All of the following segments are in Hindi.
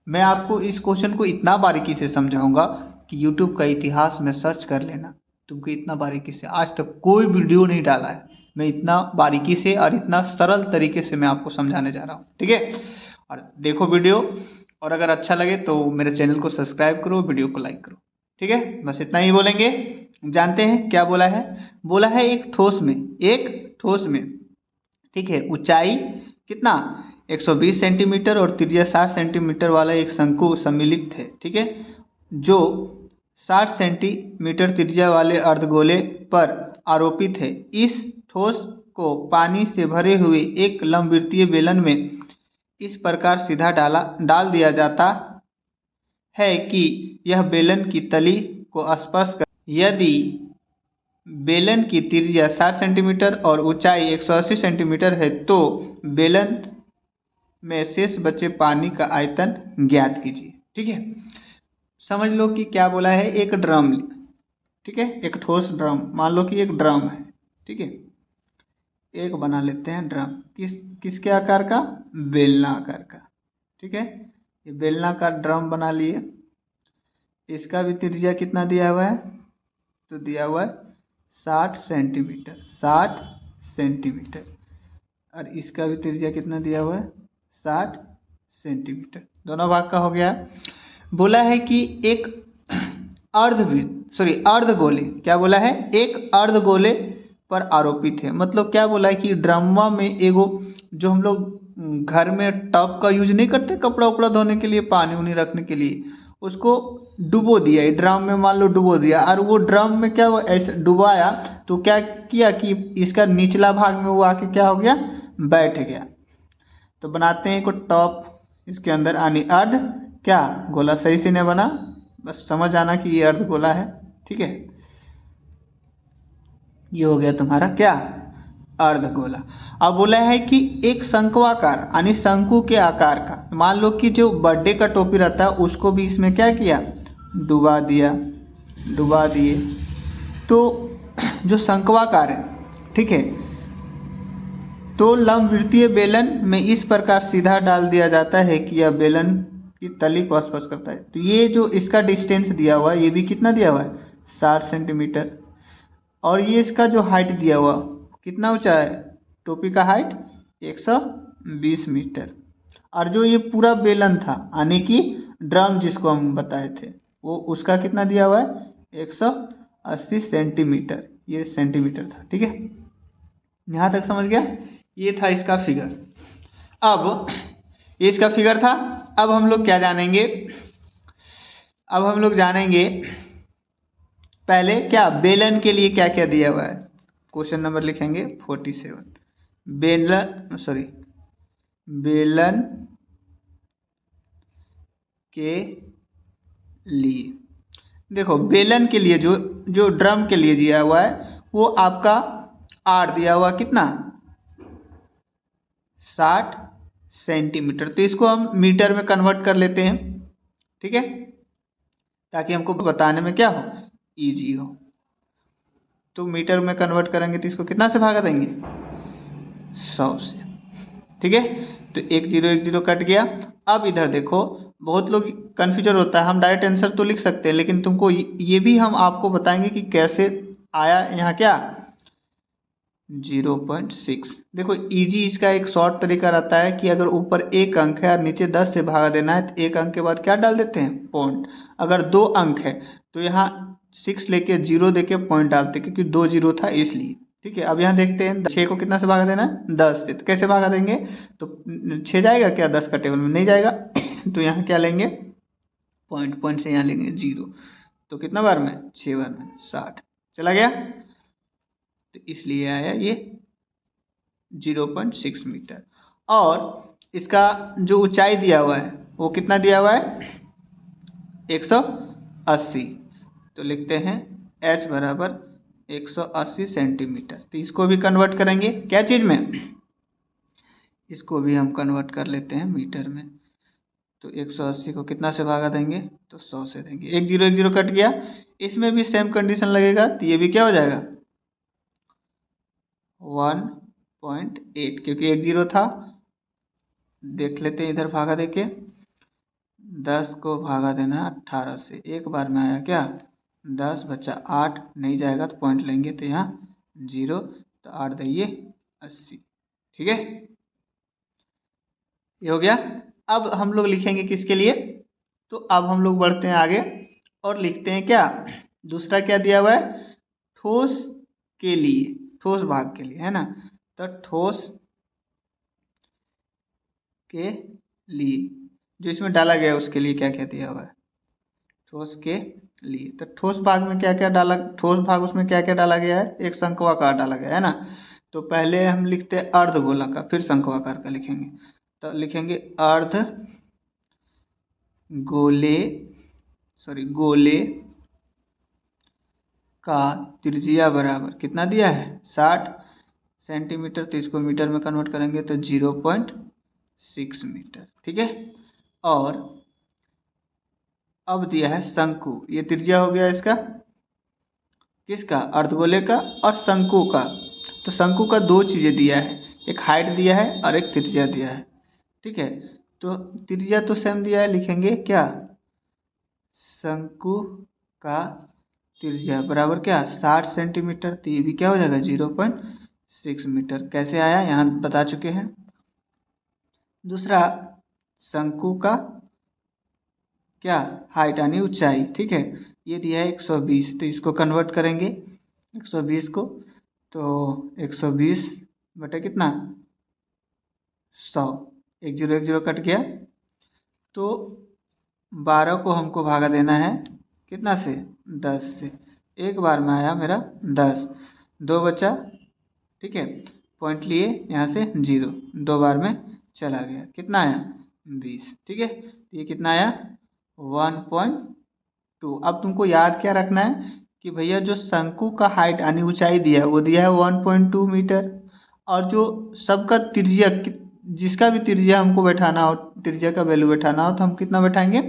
मैं आपको इस क्वेश्चन को इतना बारीकी से समझाऊंगा कि यूट्यूब का इतिहास में सर्च कर लेना, तुमको इतना बारीकी से आज तक कोई वीडियो नहीं डाला है। मैं इतना बारीकी से और इतना सरल तरीके से मैं आपको समझाने जा रहा हूँ, ठीक है। और देखो वीडियो, और अगर अच्छा लगे तो मेरे चैनल को सब्सक्राइब करो, वीडियो को लाइक करो, ठीक है। बस इतना ही बोलेंगे। जानते हैं क्या बोला है? बोला है एक ठोस में, ठीक है, ऊंचाई कितना 120 सेंटीमीटर और त्रिज्या 60 सेंटीमीटर वाला एक शंकु सम्मिलित है, ठीक है, जो 60 सेंटीमीटर त्रिज्या वाले अर्धगोले पर आरोपित है। इस ठोस को पानी से भरे हुए एक लंबवृत्तीय बेलन में इस प्रकार सीधा डाल दिया जाता है कि यह बेलन की तली को स्पर्श कर। यदि बेलन की त्रिज्या 60 सेंटीमीटर और ऊंचाई 180 सेंटीमीटर है तो बेलन में शेष बचे पानी का आयतन ज्ञात कीजिए, ठीक है। समझ लो कि क्या बोला है, एक ड्रम, ठीक है, एक ठोस ड्रम, मान लो कि एक ड्रम है, ठीक है, एक बना लेते हैं ड्रम, किसके आकार का? बेलनाकार का, ठीक है। ये बेलनाकार ड्रम बना लिए। इसका भी त्रिज्या कितना दिया हुआ है? तो दिया हुआ है 60 सेंटीमीटर, 60 सेंटीमीटर। और इसका भी त्रिज्या कितना दिया हुआ है? 60 सेंटीमीटर। दोनों भाग का हो गया। बोला है कि एक अर्धगोले, क्या बोला है? एक अर्धगोले पर आरोपित है। मतलब क्या बोला है कि ड्रामा में एगो, जो हम लोग घर में टब का यूज नहीं करते कपड़ा उपड़ा धोने के लिए, पानी उनी रखने के लिए, उसको डुबो दिया, ड्रम में मान लो डुबो दिया, और वो ड्रम में क्या, वो ऐसे डुबाया तो क्या किया कि इसका निचला भाग में वो आके क्या हो गया? बैठ गया। तो बनाते हैं एक टॉप, इसके अंदर आनी अर्ध क्या गोला, सही से नहीं बना, बस समझ आना कि ये अर्ध गोला है, ठीक है। ये हो गया तुम्हारा क्या? अर्धगोला। अब बोला है कि एक शंक्वाकार यानी शंकु के आकार का, मान लो कि जो बर्थडे का टोपी रहता है उसको भी इसमें क्या किया? डुबा दिए। तो जो शंक्वाकार है, ठीक है, तो लंबवृत्तीय बेलन में इस प्रकार सीधा डाल दिया जाता है कि यह बेलन की तली को स्पर्श करता है। तो ये जो इसका डिस्टेंस दिया हुआ है, ये भी कितना दिया हुआ है? 60 सेंटीमीटर। और ये इसका जो हाइट दिया हुआ, कितना ऊंचा है टोपी का हाइट? 120 मीटर। और जो ये पूरा बेलन था यानी कि ड्रम जिसको हम बताए थे, वो उसका कितना दिया हुआ है? 180 सेंटीमीटर। ये सेंटीमीटर था, ठीक है। यहाँ तक समझ गया? ये था इसका फिगर। अब ये इसका फिगर था। अब हम लोग क्या जानेंगे? अब हम लोग जानेंगे पहले क्या बेलन के लिए क्या क्या दिया हुआ है। क्वेश्चन नंबर लिखेंगे 47। बेलन के लिए, देखो बेलन के लिए जो जो ड्रम के लिए दिया हुआ है वो आपका आर दिया हुआ कितना? 60 सेंटीमीटर। तो इसको हम मीटर में कन्वर्ट कर लेते हैं, ठीक है, ताकि हमको बताने में क्या हो? इजी हो। तो मीटर में कन्वर्ट करेंगे तो इसको कितना से भागा देंगे? 100 से, ठीक है। तो 1 0 कट गया। अब इधर देखो, बहुत लोग कन्फ्यूजन होता है, हम डायरेक्ट आंसर तो लिख सकते हैं लेकिन तुमको ये भी हम आपको बताएंगे कि कैसे आया यहाँ क्या 0.6। देखो इजी, इसका एक शॉर्ट तरीका रहता है कि अगर ऊपर एक अंक है और नीचे 10 से भागा देना है तो एक अंक के बाद क्या डाल देते हैं? पॉइंट। अगर 2 अंक है तो यहाँ 6 लेके 0 देके पॉइंट डालते हैं, क्योंकि 2 0 था इसलिए, ठीक है। अब यहाँ देखते हैं 6 को कितना से भागा देना है? 10 से। तो कैसे भागा देंगे? तो 6 जाएगा क्या 10 का टेबल में? नहीं जाएगा। तो यहाँ क्या लेंगे? पॉइंट से यहाँ लेंगे 0। तो कितना बार में? 6 बार में 60 चला गया। तो इसलिए आया ये 0.6 मीटर। और इसका जो ऊंचाई दिया हुआ है वो कितना दिया हुआ है? 180। तो लिखते हैं h बराबर 180 सेंटीमीटर। तो इसको भी कन्वर्ट करेंगे क्या चीज़ में? इसको भी हम कन्वर्ट कर लेते हैं मीटर में। तो 180 को कितना से भागा देंगे? तो 100 से देंगे। 1 0 कट गया। इसमें भी सेम कंडीशन लगेगा, तो ये भी क्या हो जाएगा? 1.8, क्योंकि 1 0 था। देख लेते हैं इधर भागा देके, 10 को भागा देना 18 से, एक बार में आया क्या 10 बचा 8, नहीं जाएगा तो पॉइंट लेंगे तो यहाँ 0, तो 8 दिए 80। ठीक है, ये हो गया। अब हम लोग लिखेंगे किसके लिए, तो अब हम लोग बढ़ते हैं आगे और लिखते हैं क्या, दूसरा क्या दिया हुआ है, ठोस के लिए, ठोस भाग के लिए, है ना। तो ठोस के लिए जो इसमें डाला गया उसके लिए क्या क्या दिया हुआ है, ठोस के लिए। तो ठोस भाग में क्या क्या डाला, ठोस भाग उसमें क्या क्या डाला गया है, एक शंक्वाकार डाला गया है ना। तो पहले हम लिखते हैं अर्धगोलाकार, फिर शंक्वाकार का लिखेंगे। तो लिखेंगे अर्ध गोले, गोले का त्रिज्या बराबर कितना दिया है 60 सेंटीमीटर, तो इसको मीटर में कन्वर्ट करेंगे तो 0.6 मीटर। ठीक है, और अब दिया है शंकु, ये त्रिज्या हो गया इसका, किसका, अर्धगोले का और शंकु का। तो शंकु का दो चीज़ें दिया है, एक हाइट दिया है और एक त्रिज्या दिया है। ठीक है, तो त्रिज्या तो सेम दिया है, लिखेंगे क्या, शंकु का त्रिज्या बराबर क्या 60 सेंटीमीटर, तो ये भी क्या हो जाएगा 0.6 मीटर। कैसे आया यहाँ बता चुके हैं। दूसरा शंकु का क्या हाइट यानी ऊंचाई, ठीक है, ये दिया है 120, तो इसको कन्वर्ट करेंगे 120 को, तो 120 बटे कितना 100, 1 0 1 0 कट गया, तो 12 को हमको भागा देना है कितना से 10 से, एक बार में आया मेरा 10, 2 बचा, ठीक है, पॉइंट लिए यहाँ से 0, 2 बार में चला गया, कितना आया 20। ठीक है, तो ये कितना आया 1.2। अब तुमको याद क्या रखना है कि भैया जो शंकु का हाइट यानी ऊंचाई दिया है वो दिया है 1.2 मीटर, और जो सबका त्रिज्या, जिसका भी त्रिज्या हमको बैठाना हो, त्रिज्या का वैल्यू बैठाना हो तो हम कितना बैठाएंगे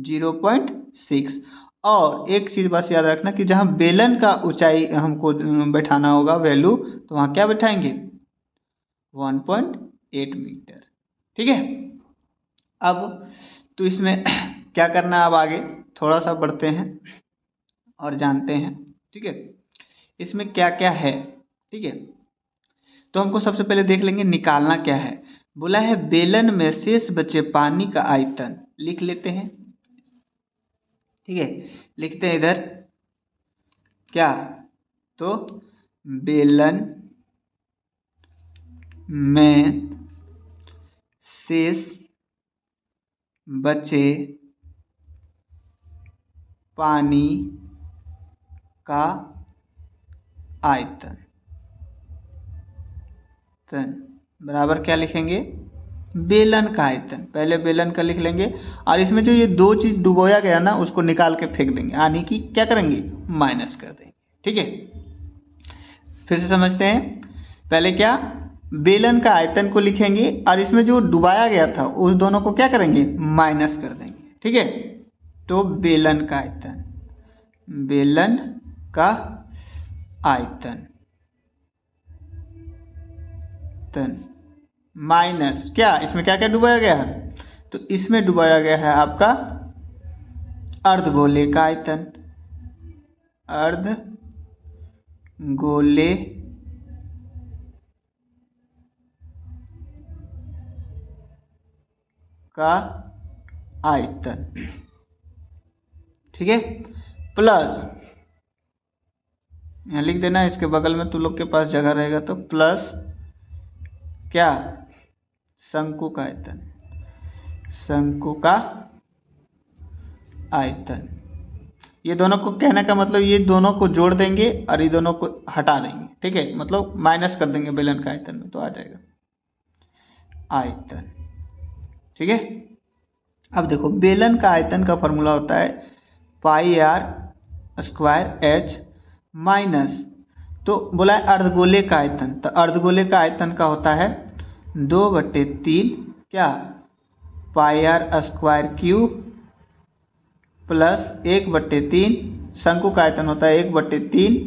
0.6। और एक चीज़ बस याद रखना कि जहाँ बेलन का ऊंचाई हमको बैठाना होगा वैल्यू, तो वहाँ क्या बैठाएंगे 1.8 मीटर। ठीक है, अब तो इसमें क्या करना है, अब आगे थोड़ा सा बढ़ते हैं और जानते हैं। ठीक है, इसमें क्या क्या है। ठीक है, तो हमको सबसे पहले देख लेंगे निकालना क्या है। बोला है बेलन में शेष बचे पानी का आयतन, लिख लेते हैं। ठीक है, लिखते हैं इधर क्या, तो बेलन में शेष बचे पानी का आयतन बराबर क्या लिखेंगे, बेलन का आयतन। पहले बेलन का लिख लेंगे, और इसमें जो ये दो चीज डुबोया गया ना उसको निकाल के फेंक देंगे, यानी कि क्या करेंगे माइनस कर देंगे। ठीक है, फिर से समझते हैं। पहले क्या, बेलन का आयतन को लिखेंगे और इसमें जो डुबाया गया था उस दोनों को क्या करेंगे माइनस कर देंगे। ठीक है, तो बेलन का आयतन, बेलन का आयतन माइनस क्या, इसमें क्या क्या डुबाया गया है, तो इसमें डुबाया गया है आपका अर्धगोले का आयतन, अर्धगोले का आयतन। ठीक है, प्लस यहाँ लिख देना, इसके बगल में तुम लोग के पास जगह रहेगा तो प्लस क्या, शंकु का आयतन, शंकु का आयतन। ये दोनों को कहने का मतलब ये दोनों को जोड़ देंगे और ये दोनों को हटा देंगे। ठीक है, मतलब माइनस कर देंगे बेलन का आयतन में, तो आ जाएगा आयतन। ठीक है, अब देखो बेलन का आयतन का फॉर्मूला होता है पाई आर स्क्वायर एच माइनस, तो बोला है अर्धगोले का आयतन, तो अर्धगोले का आयतन का होता है 2/3 क्या पाई आर स्क्वायर क्यूब प्लस 1/3, शंकु का आयतन होता है 1/3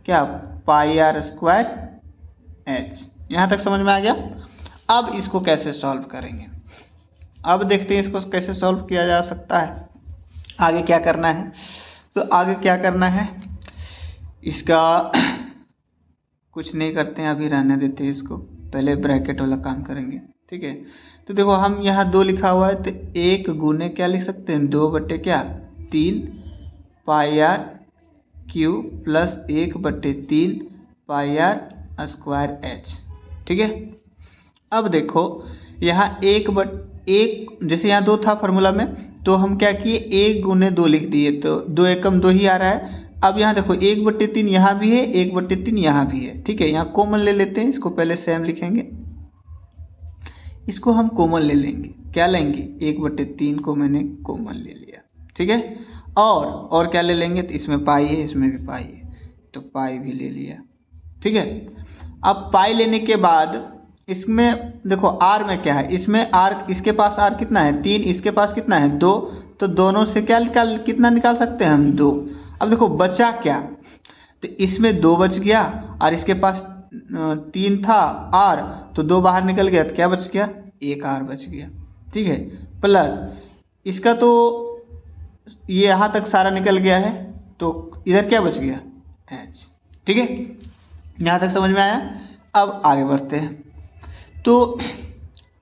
क्या पाई आर स्क्वायर एच। यहाँ तक समझ में आ गया। अब इसको कैसे सॉल्व करेंगे, अब देखते हैं इसको कैसे सॉल्व किया जा सकता है। आगे क्या करना है, तो आगे क्या करना है इसका कुछ नहीं करते हैं, अभी रहने देते हैं इसको, पहले ब्रैकेट वाला काम करेंगे। ठीक है, तो देखो हम यहाँ 2 लिखा हुआ है, तो 1 गुने क्या लिख सकते हैं, 2 बटे क्या 3 पाई आर क्यू प्लस 1 बटे 3 पाई आर स्क्वायर एच। ठीक है, अब देखो यहाँ 1 जैसे यहाँ 2 था फार्मूला में, तो हम क्या किए 1 गुने 2 लिख दिए, तो 2 एकम 2 ही आ रहा है। अब यहाँ देखो 1 बटे 3 यहाँ भी है, 1 बटे 3 यहाँ भी है। ठीक है, यहाँ कॉमन ले लेते हैं, इसको पहले सेम लिखेंगे, इसको हम कॉमन ले लेंगे, क्या लेंगे 1 बटे 3 को मैंने कॉमन ले लिया। ठीक है, और क्या ले लेंगे, तो इसमें पाई है, इसमें भी पाई है, तो पाई भी ले लिया। ठीक है, अब पाई लेने के बाद इसमें देखो आर में क्या है, इसमें आर, इसके पास आर कितना है 3, इसके पास कितना है 2, तो दोनों से क्या कितना निकाल सकते हैं हम 2। अब देखो बचा क्या, तो इसमें 2 बच गया और इसके पास 3 था आर, तो 2 बाहर निकल गया, तो क्या बच गया 1 आर बच गया। ठीक है, प्लस इसका तो ये यहाँ तक सारा निकल गया है, तो इधर क्या बच गया एच। ठीक है, यहाँ तक समझ में आया। अब आगे बढ़ते हैं, तो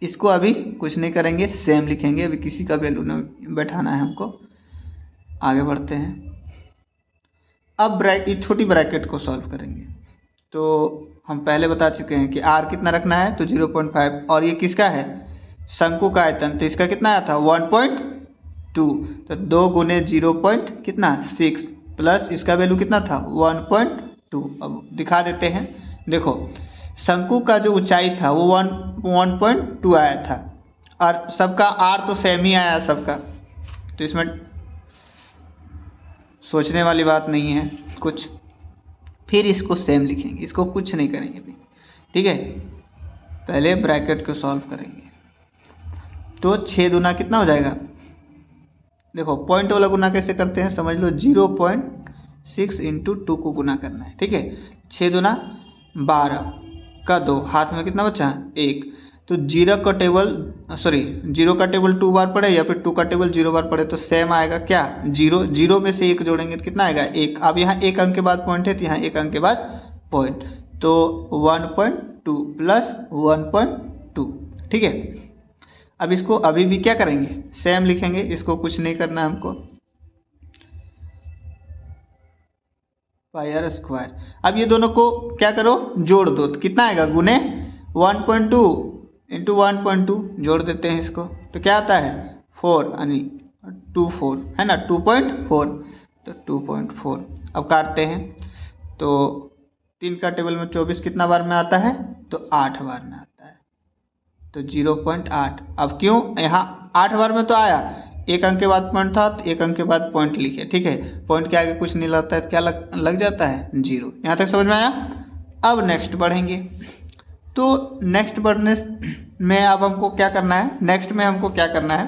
इसको अभी कुछ नहीं करेंगे, सेम लिखेंगे, अभी किसी का वैल्यू नहीं बैठाना है हमको। आगे बढ़ते हैं, अब छोटी ब्रैकेट को सॉल्व करेंगे। तो हम पहले बता चुके हैं कि आर कितना रखना है, तो 0.5, और ये किसका है शंकु का आयतन, तो इसका कितना आया था 1.2, तो 2 गुने 0. कितना 6 प्लस इसका वैल्यू कितना था 1.2। अब दिखा देते हैं, देखो शंकु का जो ऊंचाई था वो 1.2 आया था, और सबका आर तो सेम ही आया सबका, तो इसमें सोचने वाली बात नहीं है कुछ। फिर इसको सेम लिखेंगे, इसको कुछ नहीं करेंगे अभी। ठीक है, पहले ब्रैकेट को सॉल्व करेंगे, तो 6 दूना कितना हो जाएगा, देखो पॉइंट वाला गुना कैसे करते हैं समझ लो, 0.6 इंटू 2 को गुना करना है। ठीक है, 6 दूना 12 का 2, हाथ में कितना बचा 1, तो 0 का टेबल 2 बार पड़े या फिर 2 का टेबल 0 बार पड़े, तो सेम आएगा क्या 0 में से 1 जोड़ेंगे तो कितना आएगा 1। अब यहाँ 1 अंक के बाद पॉइंट है, तो यहाँ 1 अंक के बाद पॉइंट, तो 1.2 प्लस 1.2। ठीक है, अब इसको अभी भी क्या करेंगे सेम लिखेंगे, इसको कुछ नहीं करना है हमको, पाई आर स्क्वायर। अब ये दोनों को क्या करो जोड़ दो, तो कितना आएगा गुने 1.2 इंटू 1.2 जोड़ देते हैं इसको, तो क्या आता है 4 यानी 24 है ना, 2.4, तो 2.4। अब काटते हैं, तो 3 का टेबल में 24 कितना बार में आता है, तो 8 बार में आता है, तो 0.8। अब क्यों यहाँ 8 बार में तो आया, 1 अंक के बाद पॉइंट था, तो 1 अंक के बाद पॉइंट लिखे। ठीक है, पॉइंट के आगे कुछ नहीं लगता है, तो क्या लग जाता है 0। यहाँ तक समझ में आया। अब नेक्स्ट बढ़ेंगे, तो नेक्स्ट बढ़ने में अब हमको क्या करना है, नेक्स्ट में हमको क्या करना है,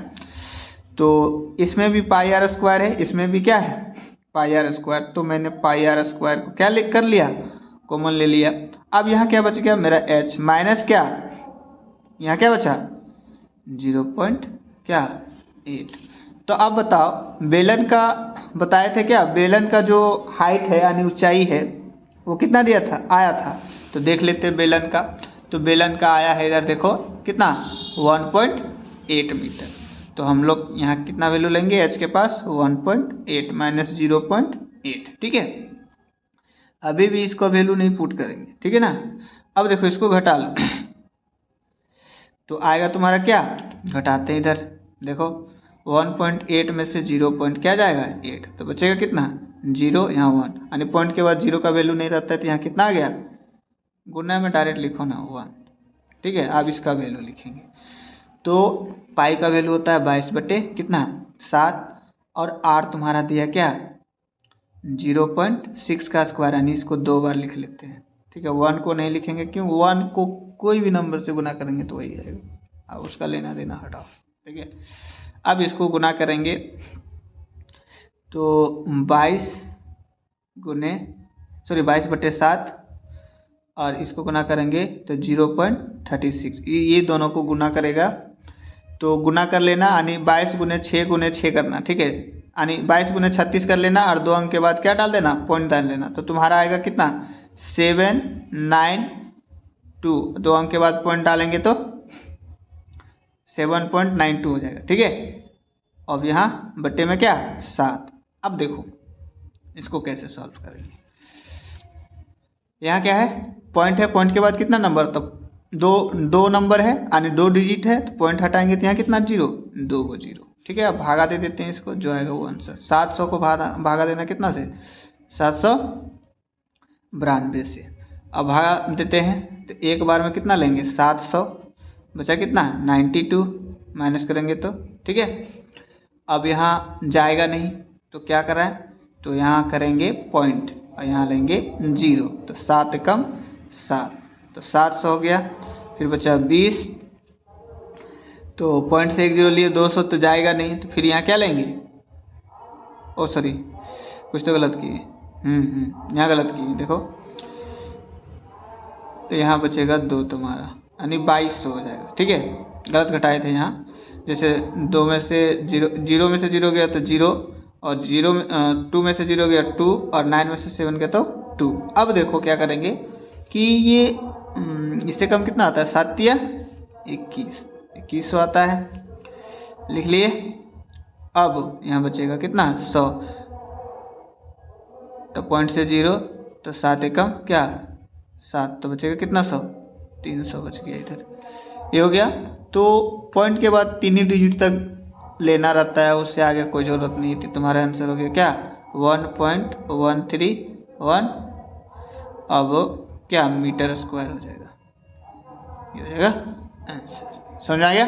तो इसमें भी पाई आर स्क्वायर है, इसमें भी क्या है पाई आर स्क्वायर, तो मैंने पाई आर स्क्वायर को क्या लिख कर लिया कॉमन ले लिया। अब यहाँ क्या बच गया मेरा एच माइनस क्या, यहाँ क्या बचा 0.8। तो अब बताओ बेलन का बताए थे क्या, बेलन का जो हाइट है यानी ऊंचाई है वो कितना दिया था आया था, तो देख लेते हैं बेलन का। तो बेलन का आया है इधर देखो कितना 1.8 मीटर, तो हम लोग यहाँ कितना वैल्यू लेंगे एच के पास 1.8 माइनस 0.8। ठीक है, अभी भी इसको वैल्यू नहीं पुट करेंगे। ठीक है ना, अब देखो इसको घटा लो, तो आएगा तुम्हारा क्या, घटाते हैं इधर देखो 1.8 में से 0 पॉइंट क्या जाएगा 8, तो बचेगा कितना 0, यहाँ 1, यानी पॉइंट के बाद 0 का वैल्यू नहीं रहता है, तो यहाँ कितना आ गया गुना में डायरेक्ट लिखो ना 1। ठीक है, अब इसका वैल्यू लिखेंगे, तो पाई का वैल्यू होता है 22 बटे कितना 7, और आर तुम्हारा दिया क्या 0.6 का स्क्वायर, यानी इसको 2 बार लिख लेते हैं। ठीक है, 1 को नहीं लिखेंगे, क्यों 1 को कोई भी नंबर से गुना करेंगे तो वही आएगा, अब उसका लेना देना हटाओ। ठीक है, अब इसको गुना करेंगे, तो 22 बटे 7, और इसको गुना करेंगे तो 0.36, ये दोनों को गुना करेगा तो गुना कर लेना, यानी 22 × 6 करना, ठीक है। यानी 22 × 36 कर लेना और 2 अंक के बाद क्या डाल देना, पॉइंट डाल देना। तो तुम्हारा आएगा कितना, 792। 2 अंक के बाद पॉइंट डालेंगे तो 7.92 हो जाएगा, ठीक है। अब यहाँ बट्टे में क्या, 7। अब देखो इसको कैसे सॉल्व करेंगे। यहाँ क्या है, पॉइंट है, पॉइंट के बाद कितना नंबर, तो दो नंबर है, यानी 2 डिजिट है, तो पॉइंट हटाएंगे तो यहाँ कितना, 0, 2 को 0, ठीक है। अब भागा दे देते हैं इसको, जो आएगा वो आंसर। 700 को भागा देना कितना से, 792 से। अब भागा देते हैं तो एक बार में कितना लेंगे, 700, बचा कितना, 92, माइनस करेंगे तो, ठीक है। अब यहाँ जाएगा नहीं तो क्या करा है, तो यहाँ करेंगे पॉइंट और यहाँ लेंगे 0, तो 7 कम 7, तो 700 हो गया। फिर बचा 20, तो पॉइंट से 1 0 लिए 200, तो जाएगा नहीं, तो फिर यहाँ क्या लेंगे, ओ सॉरी कुछ तो गलत किए, यहाँ गलत किए, देखो। तो यहाँ बचेगा 2 तुम्हारा, यानी 2200 हो जाएगा, ठीक है। गलत घटाए थे यहाँ, जैसे 2 में से 0 में से 0 गया तो 0, और 2 में से 0 गया 2, और 9 में से 7 गया तो 2। अब देखो क्या करेंगे कि ये इससे कम कितना आता है, 7 या 2100 आता है, लिख लिए। अब यहाँ बचेगा कितना, 100, तो पॉइंट से 0, तो 7 एकम क्या, 7, तो बचेगा कितना, 100, 300 बच गया इधर, ये हो गया। तो पॉइंट के बाद 3 ही डिजिट तक लेना रहता है, उससे आगे कोई ज़रूरत नहीं थी। तुम्हारा आंसर हो गया क्या, 1.131। अब क्या मीटर स्क्वायर हो जाएगा, ये हो जाएगा आंसर। समझ आ गया।